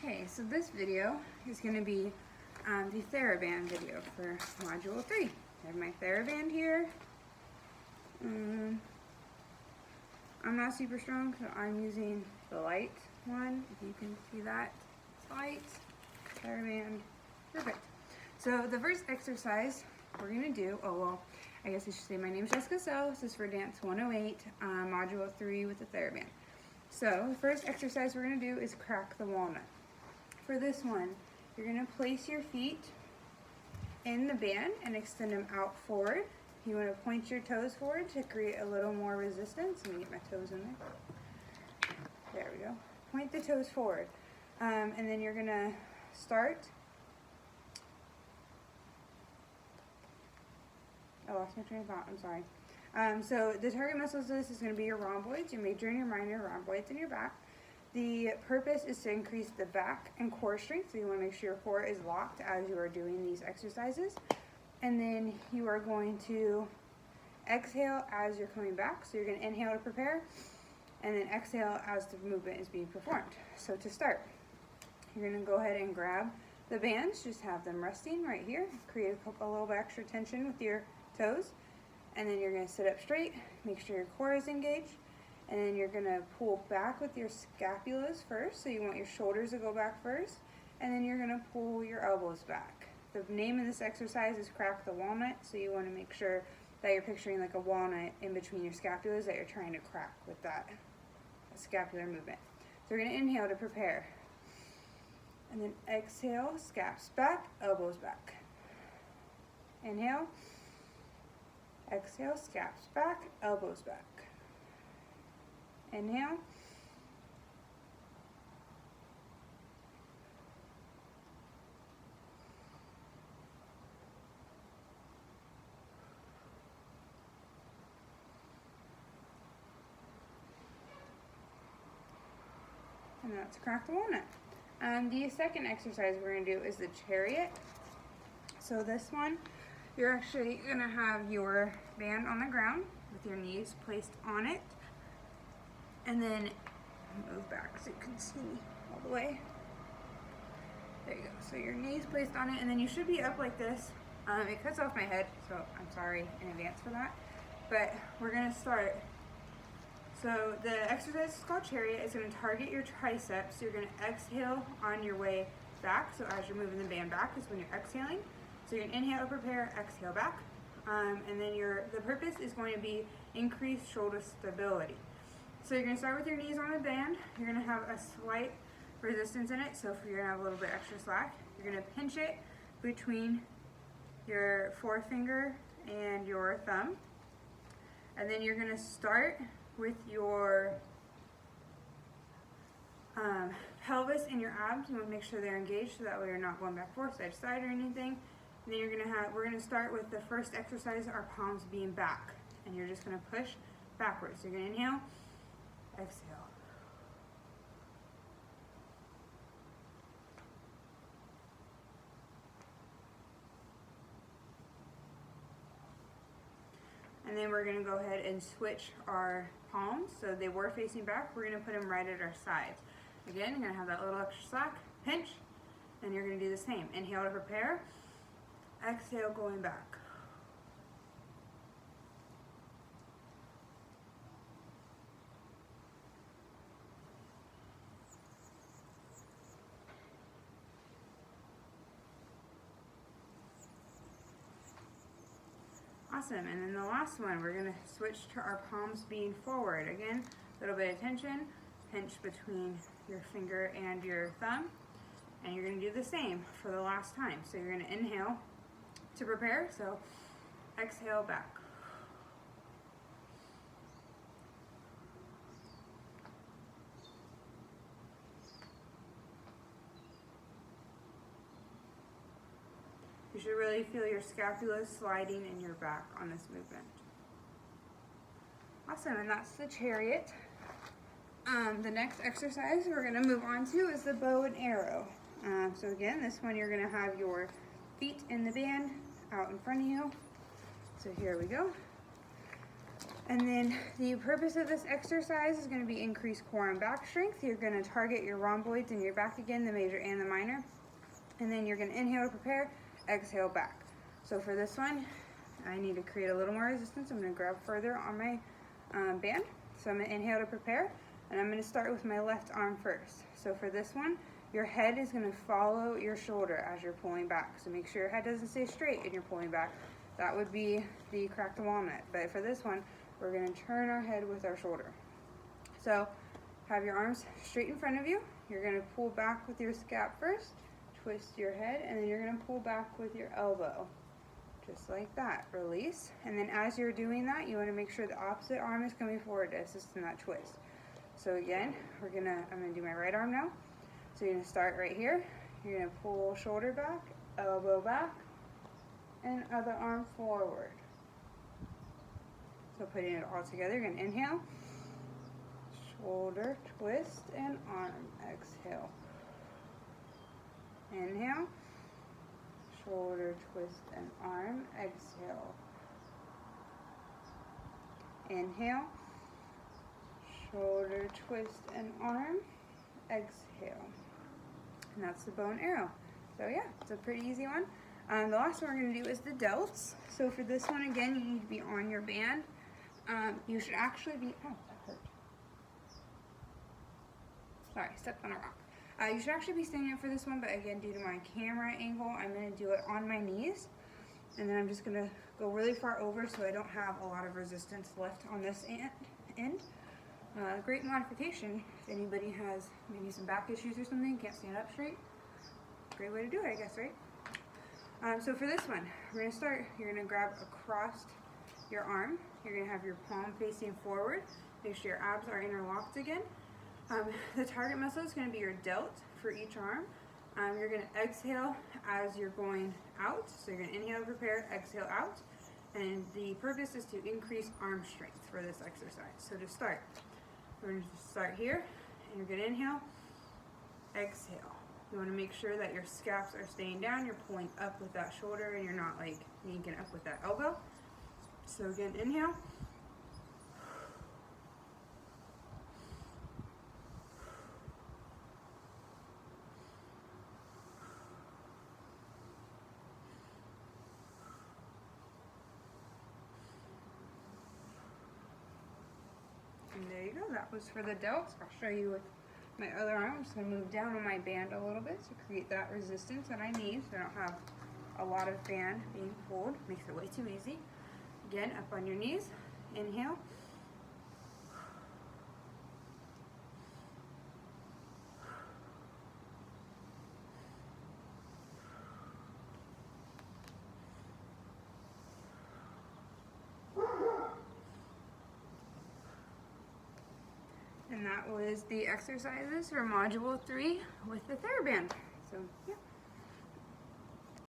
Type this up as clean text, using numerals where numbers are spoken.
Okay, so this video is going to be the Theraband video for Module 3. I have my Theraband here. I'm not super strong, so I'm using the light one. If you can see that, it's light, Theraband, perfect. So the first exercise we're going to do, I guess I should say my name is Jessica So. This is for Dance 108, Module 3 with the Theraband. So the first exercise we're going to do is crack the walnut. For this one, you're going to place your feet in the band and extend them out forward. You want to point your toes forward to create a little more resistance. Let me get my toes in there. There we go. Point the toes forward. And then you're going to start. I lost my train of thought, I'm sorry. So the target muscles of this is going to be your rhomboids, your major and your minor rhomboids in your back. The purpose is to increase the back and core strength, so you want to make sure your core is locked as you are doing these exercises. And then you are going to exhale as you're coming back. So you're going to inhale to prepare, and then exhale as the movement is being performed. So to start, you're going to go ahead and grab the bands, just have them resting right here. Create a little bit extra tension with your toes. And then you're going to sit up straight, make sure your core is engaged. And then you're going to pull back with your scapulas first, so you want your shoulders to go back first. And then you're going to pull your elbows back. The name of this exercise is Crack the Walnut, so you want to make sure that you're picturing like a walnut in between your scapulas that you're trying to crack with that scapular movement. So we're going to inhale to prepare. And then exhale, scaps back, elbows back. Inhale. Exhale, scaps back, elbows back. Inhale. And that's crack the walnut. The second exercise we're going to do is the chariot. So this one, you're actually going to have your band on the ground with your knees placed on it. And then move back so you can see all the way. There you go. So your knees placed on it, and then you should be up like this. It cuts off my head, so I'm sorry in advance for that. But we're going to start. So the exercise is called chariot. It's going to target your triceps. So you're going to exhale on your way back. So as you're moving the band back is when you're exhaling. So you're going to inhale to prepare, exhale back. And then the purpose is going to be increased shoulder stability. So you're going to start with your knees on the band. You're going to have a slight resistance in it. So if you're going to have a little bit extra slack, you're going to pinch it between your forefinger and your thumb. And then you're going to start with your pelvis and your abs. You want to make sure they're engaged so that way you're not going back forth, side to side or anything. And then we're going to start with the first exercise, our palms being back. And you're just going to push backwards. So you're going to inhale. Exhale. And then we're going to go ahead and switch our palms. So they were facing back. We're going to put them right at our sides. Again, you're going to have that little extra slack, pinch, and you're going to do the same. Inhale to prepare. Exhale, going back. Awesome, and then the last one, we're going to switch to our palms being forward. Again, a little bit of tension, pinch between your finger and your thumb, and you're going to do the same for the last time. So you're going to inhale to prepare, so exhale back. You should really feel your scapula sliding in your back on this movement. Awesome, and that's the chariot. The next exercise we're going to move on to is the bow and arrow. So again, this one you're going to have your feet in the band out in front of you. So here we go. And then the purpose of this exercise is going to be increased core and back strength. You're going to target your rhomboids in your back again, the major and the minor. And then you're going to inhale to prepare, exhale back. So for this one, I need to create a little more resistance. I'm going to grab further on my band. So I'm going to inhale to prepare, and I'm going to start with my left arm first. So for this one, your head is going to follow your shoulder as you're pulling back. So make sure your head doesn't stay straight and you're pulling back. That would be the crack the walnut. But for this one, we're going to turn our head with our shoulder. So have your arms straight in front of you. You're going to pull back with your scap first, twist your head, and then you're going to pull back with your elbow. Just like that. Release. And then as you're doing that, you want to make sure the opposite arm is coming forward to assist in that twist. So again, I'm going to do my right arm now. So you're going to start right here. You're going to pull shoulder back, elbow back, and other arm forward. So putting it all together, you're going to inhale, shoulder, twist, and arm. Exhale. Inhale, shoulder, twist, and arm. Exhale. Inhale, shoulder, twist, and arm. Exhale. And that's the bow and arrow. So yeah, it's a pretty easy one. The last one we're going to do is the delts. So for this one, again, you need to be on your band. You should actually be, oh, that hurt. Sorry, stepped on a rock. You should actually be standing up for this one, but again, due to my camera angle, I'm going to do it on my knees. And then I'm just going to go really far over so I don't have a lot of resistance left on this end. Great modification if anybody has maybe some back issues or something, can't stand up straight. Great way to do it, I guess, right? So for this one, we're going to start, you're going to grab across your arm. You're going to have your palm facing forward. Make sure your abs are interlocked again. The target muscle is going to be your delt for each arm. You're going to exhale as you're going out. So you're going to inhale, prepare, exhale out. And the purpose is to increase arm strength for this exercise. So to start, we're going to start here, and you're going to inhale, exhale. You want to make sure that your scaps are staying down, you're pulling up with that shoulder, and you're not like yanking up with that elbow. So again, inhale. And there you go, that was for the delts. I'll show you with my other arm. I'm just going to move down on my band a little bit to create that resistance that I need so I don't have a lot of band being pulled. Makes it way too easy. Again, up on your knees. Inhale. And that was the exercises for Module 3 with the Theraband. So, yeah.